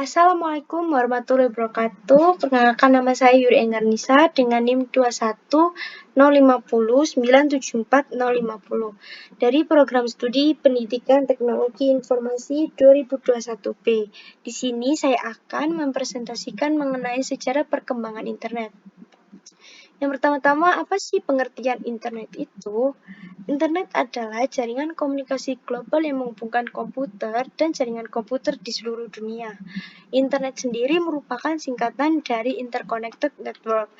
Assalamualaikum warahmatullahi wabarakatuh. Perkenalkan nama saya Yuri Enggarnisa dengan NIM 21050 dari program studi Pendidikan Teknologi Informasi 2021 B. Di sini saya akan mempresentasikan mengenai sejarah perkembangan internet. Yang pertama-tama, apa sih pengertian internet itu? Internet adalah jaringan komunikasi global yang menghubungkan komputer dan jaringan komputer di seluruh dunia. Internet sendiri merupakan singkatan dari Interconnected Network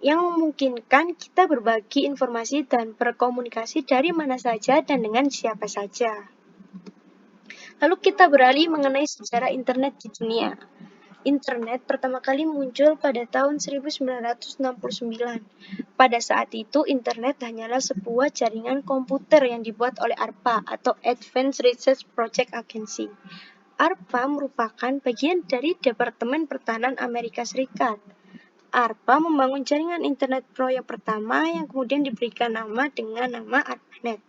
yang memungkinkan kita berbagi informasi dan berkomunikasi dari mana saja dan dengan siapa saja. Lalu kita beralih mengenai sejarah internet di dunia. Internet pertama kali muncul pada tahun 1969. Pada saat itu, internet hanyalah sebuah jaringan komputer yang dibuat oleh ARPA atau Advanced Research Project Agency. ARPA merupakan bagian dari Departemen Pertahanan Amerika Serikat. ARPA membangun jaringan internet proyek pertama yang kemudian diberikan nama dengan nama ARPANET.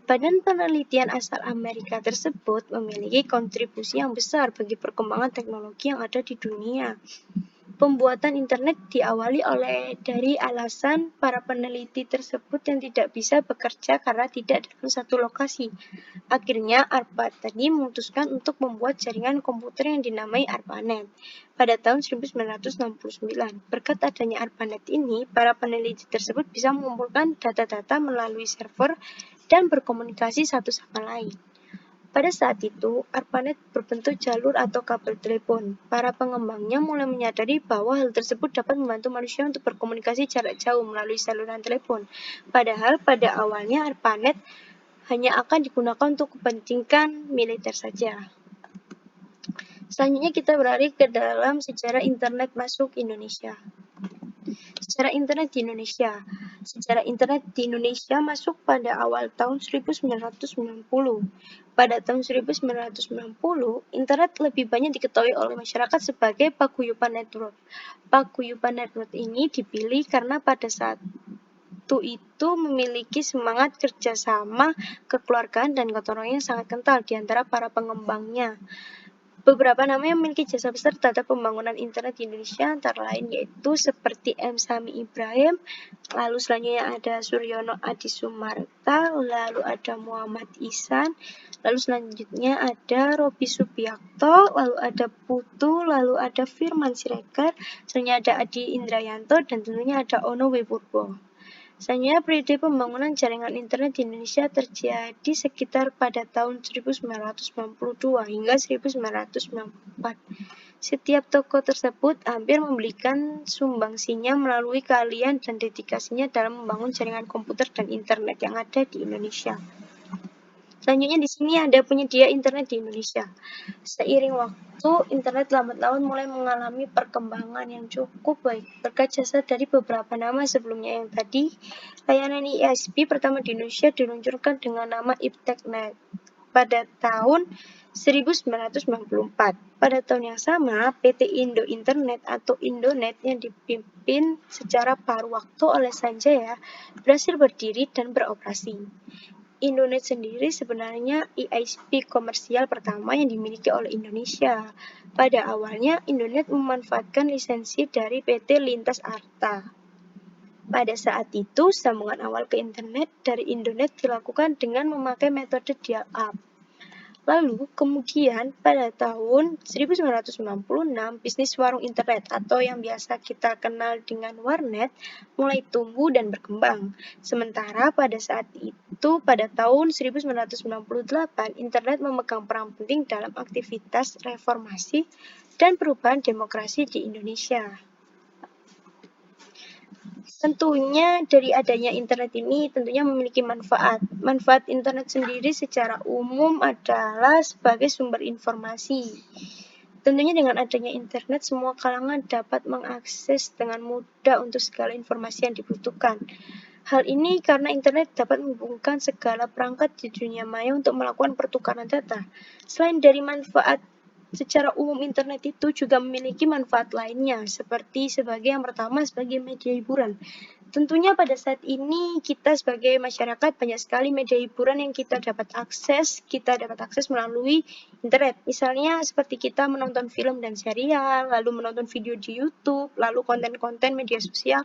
Badan penelitian asal Amerika tersebut memiliki kontribusi yang besar bagi perkembangan teknologi yang ada di dunia. Pembuatan internet diawali dari alasan para peneliti tersebut yang tidak bisa bekerja karena tidak dalam satu lokasi. Akhirnya, ARPA tadi memutuskan untuk membuat jaringan komputer yang dinamai ARPANET pada tahun 1969. Berkat adanya ARPANET ini, para peneliti tersebut bisa mengumpulkan data-data melalui server dan berkomunikasi satu sama lain. Pada saat itu, ARPANET berbentuk jalur atau kabel telepon. Para pengembangnya mulai menyadari bahwa hal tersebut dapat membantu manusia untuk berkomunikasi jarak jauh melalui saluran telepon. Padahal pada awalnya ARPANET hanya akan digunakan untuk kepentingan militer saja. Selanjutnya kita beralih ke dalam sejarah internet masuk Indonesia. Sejarah internet di Indonesia. Sejarah internet di Indonesia masuk pada awal tahun 1990. Pada tahun 1990, internet lebih banyak diketahui oleh masyarakat sebagai paguyuban network. Paguyuban network ini dipilih karena pada saat itu memiliki semangat kerjasama, kekeluargaan, dan gotong royong yang sangat kental di antara para pengembangnya. Beberapa nama yang memiliki jasa besar terhadap pembangunan internet di Indonesia antara lain yaitu seperti M. Sami Ibrahim, lalu selanjutnya ada Suryono Adi Sumarta, lalu ada Muhammad Ihsan, lalu selanjutnya ada Robi Subiakto, lalu ada Putu, lalu ada Firman Siregar, selanjutnya ada Adi Indrayanto, dan tentunya ada Ono Wipurbo. Selanjutnya, periode pembangunan jaringan internet di Indonesia terjadi sekitar pada tahun 1992 hingga 1994. Setiap toko tersebut hampir memberikan sumbangsinya melalui keahlian dan dedikasinya dalam membangun jaringan komputer dan internet yang ada di Indonesia. Selanjutnya di sini ada penyedia internet di Indonesia. Seiring waktu, internet lambat laun mulai mengalami perkembangan yang cukup baik berkat jasa dari beberapa nama sebelumnya yang tadi. Layanan ISP pertama di Indonesia diluncurkan dengan nama IPTECnet pada tahun 1994. Pada tahun yang sama, PT Indo Internet atau Indonet yang dipimpin secara paruh waktu oleh Sanjaya berhasil berdiri dan beroperasi. Indonet sendiri sebenarnya ISP komersial pertama yang dimiliki oleh Indonesia. Pada awalnya, Indonet memanfaatkan lisensi dari PT Lintas Arta. Pada saat itu, sambungan awal ke internet dari Indonet dilakukan dengan memakai metode dial-up. Lalu, kemudian pada tahun 1996, bisnis warung internet atau yang biasa kita kenal dengan warnet mulai tumbuh dan berkembang. Sementara pada saat itu, pada tahun 1998, internet memegang peran penting dalam aktivitas reformasi dan perubahan demokrasi di Indonesia. Tentunya dari adanya internet ini tentunya memiliki manfaat. Manfaat internet sendiri secara umum adalah sebagai sumber informasi. Tentunya dengan adanya internet, semua kalangan dapat mengakses dengan mudah untuk segala informasi yang dibutuhkan. Hal ini karena internet dapat menghubungkan segala perangkat di dunia maya untuk melakukan pertukaran data. Selain dari manfaat secara umum, internet itu juga memiliki manfaat lainnya, seperti sebagai yang pertama sebagai media hiburan. Tentunya pada saat ini kita sebagai masyarakat banyak sekali media hiburan yang kita dapat akses melalui internet. Misalnya seperti kita menonton film dan serial, lalu menonton video di YouTube, lalu konten-konten media sosial,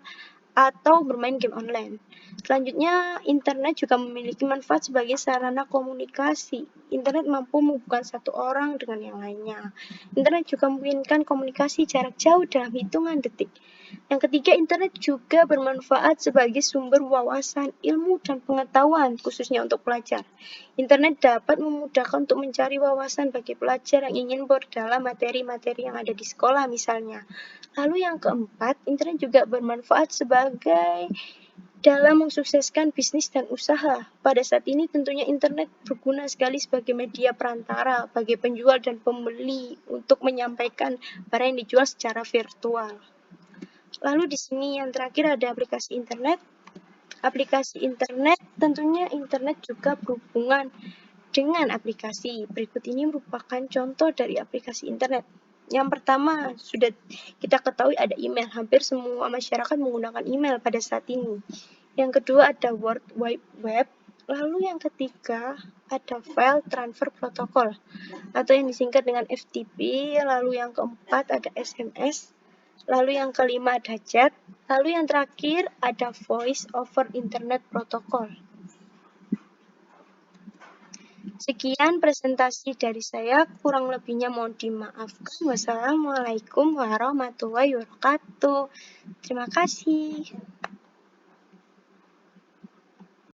atau bermain game online. Selanjutnya, internet juga memiliki manfaat sebagai sarana komunikasi. Internet mampu menghubungkan satu orang dengan yang lainnya. Internet juga memungkinkan komunikasi jarak jauh dalam hitungan detik. Yang ketiga, internet juga bermanfaat sebagai sumber wawasan, ilmu, dan pengetahuan, khususnya untuk pelajar. Internet dapat memudahkan untuk mencari wawasan bagi pelajar yang ingin berdalam materi-materi yang ada di sekolah misalnya. Lalu yang keempat, internet juga bermanfaat sebagai dalam mensukseskan bisnis dan usaha. Pada saat ini tentunya internet berguna sekali sebagai media perantara bagi penjual dan pembeli untuk menyampaikan barang yang dijual secara virtual. Lalu di sini yang terakhir ada aplikasi internet. Aplikasi internet, tentunya internet juga berhubungan dengan aplikasi. Berikut ini merupakan contoh dari aplikasi internet. Yang pertama, sudah kita ketahui ada email. Hampir semua masyarakat menggunakan email pada saat ini. Yang kedua ada World Wide Web. Lalu yang ketiga ada File Transfer Protocol atau yang disingkat dengan FTP. Lalu yang keempat ada SMS. Lalu yang kelima ada chat, lalu yang terakhir ada Voice over Internet Protocol. Sekian presentasi dari saya, kurang lebihnya mohon dimaafkan. Wassalamualaikum warahmatullahi wabarakatuh. Terima kasih.